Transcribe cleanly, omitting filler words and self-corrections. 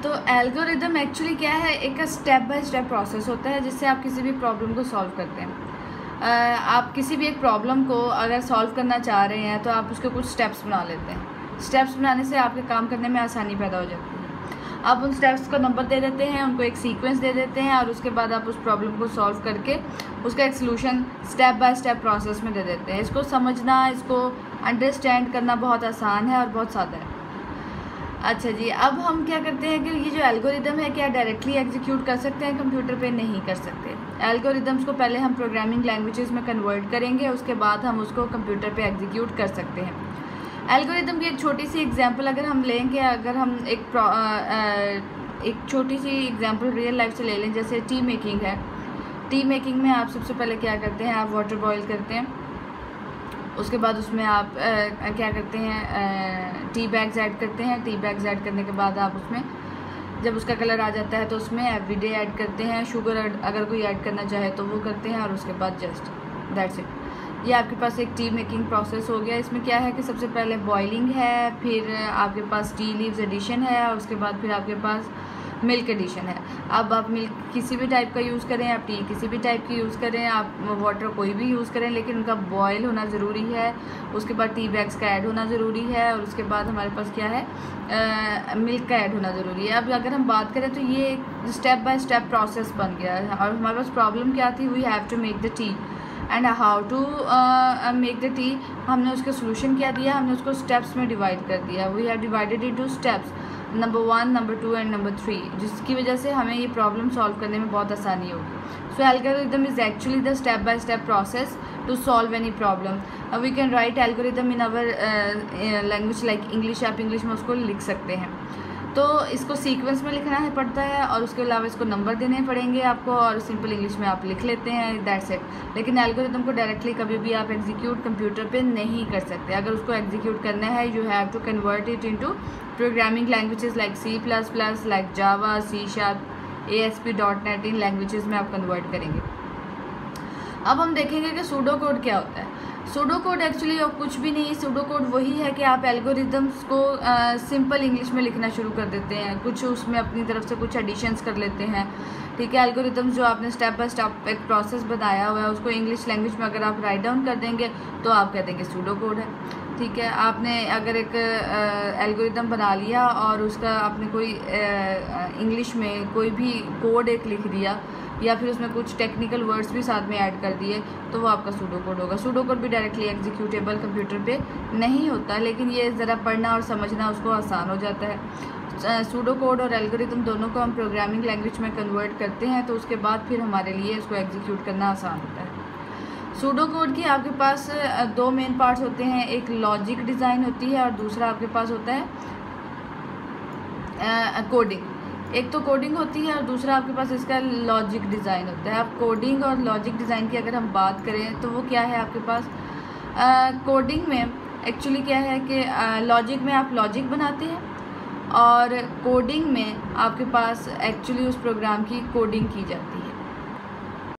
तो algorithm actually क्या है, एक स्टेप बाय स्टेप प्रोसेस होता है जिससे आप किसी भी प्रॉब्लम को सॉल्व करते हैं। आप किसी भी एक प्रॉब्लम को अगर सॉल्व करना चाह रहे हैं तो आप उसके कुछ स्टेप्स बना लेते हैं। स्टेप्स बनाने से आपके काम करने में आसानी पैदा हो जाती है। आप उन स्टेप्स को नंबर दे देते हैं, उनको एक सीक्वेंस दे देते हैं और उसके बाद आप उस प्रॉब्लम को सॉल्व करके उसका एक solution step by step process में दे देते हैं। इसको समझना, इसको अंडरस्टैंड करना बहुत आसान है और बहुत सादा है। अच्छा जी, अब हम क्या करते हैं कि ये जो एल्गोरिदम है क्या डायरेक्टली एग्जीक्यूट कर सकते हैं कंप्यूटर पे? नहीं कर सकते। एल्गोरिदम्स को पहले हम प्रोग्रामिंग लैंग्वेजेस में कन्वर्ट करेंगे, उसके बाद हम उसको कंप्यूटर पे एग्जीक्यूट कर सकते हैं। एल्गोरिदम की एक छोटी सी एग्जांपल अगर हम लें कि अगर हम एक छोटी सी एग्जांपल रियल लाइफ से ले लें, जैसे टी मेकिंग है। टी मेकिंग में आप सबसे पहले क्या करते हैं, आप वाटर बॉयल करते हैं, उसके बाद उसमें आप क्या करते हैं, टी बैग्स ऐड करते हैं। टी बैग्स ऐड करने के बाद आप उसमें जब उसका कलर आ जाता है तो उसमें एवरीडे ऐड करते हैं। शुगर अगर कोई ऐड करना चाहे तो वो करते हैं और उसके बाद जस्ट दैट्स इट। ये आपके पास एक टी मेकिंग प्रोसेस हो गया। इसमें क्या है कि सबसे पहले बॉइलिंग है, फिर आपके पास टी लीव्स एडिशन है और उसके बाद फिर आपके पास मिल्क एडिशन है। अब आप मिल्क किसी भी टाइप का यूज़ करें, आप टी किसी भी टाइप की यूज़ करें, आप वाटर कोई भी यूज़ करें, लेकिन उनका बॉयल होना ज़रूरी है। उसके बाद टी बैग्स का ऐड होना ज़रूरी है और उसके बाद हमारे पास क्या है, मिल्क का ऐड होना ज़रूरी है। अब अगर हम बात करें तो ये एक स्टेप बाय स्टेप प्रोसेस बन गया है। और हमारे पास प्रॉब्लम क्या थी, we have to make the tea and how to make the tea. हमने उसका सोल्यूशन क्या दिया, हमने उसको स्टेप्स में डिवाइड कर दिया। We have divided into steps, number 1, number 2 and number 3, जिसकी वजह से हमें ये प्रॉब्लम सॉल्व करने में बहुत आसानी होगी। So algorithm is actually the step by step process to solve any problem. We can write algorithm in our language like English. आप इंग्लिश में उसको लिख सकते हैं। तो इसको सीक्वेंस में लिखना है पड़ता है और उसके अलावा इसको नंबर देने पड़ेंगे आपको, और सिंपल इंग्लिश में आप लिख लेते हैं, दैट्स इट। लेकिन एल्गोरिदम को डायरेक्टली कभी भी आप एग्जीक्यूट कंप्यूटर पे नहीं कर सकते। अगर उसको एग्जीक्यूट करना है, you have to convert it into programming languages like C++, like Java, C#, ASP.NET, इन लैंग्वेजेस में आप कन्वर्ट करेंगे। अब हम देखेंगे कि सूडो कोड क्या होता है। सूडो कोड एक्चुअली कुछ भी नहीं, सूडो कोड वही है कि आप एल्गोरिदम्स को सिंपल इंग्लिश में लिखना शुरू कर देते हैं, कुछ उसमें अपनी तरफ से कुछ एडिशंस कर लेते हैं। ठीक है, एल्गोरिदम्स जो आपने स्टेप बाय स्टेप एक प्रोसेस बताया हुआ है उसको इंग्लिश लैंग्वेज में अगर आप राइट डाउन कर देंगे तो आप कह देंगे सूडो कोड है। ठीक है, आपने अगर एक एल्गोरिदम बना लिया और उसका आपने कोई इंग्लिश में कोई भी कोड एक लिख दिया या फिर उसमें कुछ टेक्निकल वर्ड्स भी साथ में ऐड कर दिए तो वो आपका सूडो कोड होगा। सूडो कोड भी डायरेक्टली एग्जीक्यूटेबल कंप्यूटर पे नहीं होता, लेकिन ये ज़रा पढ़ना और समझना उसको आसान हो जाता है। सूडो कोड और एल्गोरिदम दोनों को हम प्रोग्रामिंग लैंग्वेज में कन्वर्ट करते हैं तो उसके बाद फिर हमारे लिए इसको एग्जीक्यूट करना आसान होता है। सूडो कोड की आपके पास दो मेन पार्ट्स होते हैं, एक लॉजिक डिज़ाइन होती है और दूसरा आपके पास होता है कोडिंग। एक तो कोडिंग होती है और दूसरा आपके पास इसका लॉजिक डिज़ाइन होता है। अब कोडिंग और लॉजिक डिज़ाइन की अगर हम बात करें तो वो क्या है आपके पास, कोडिंग में एक्चुअली क्या है कि लॉजिक में आप लॉजिक बनाते हैं और कोडिंग में आपके पास एक्चुअली उस प्रोग्राम की कोडिंग की जाती है।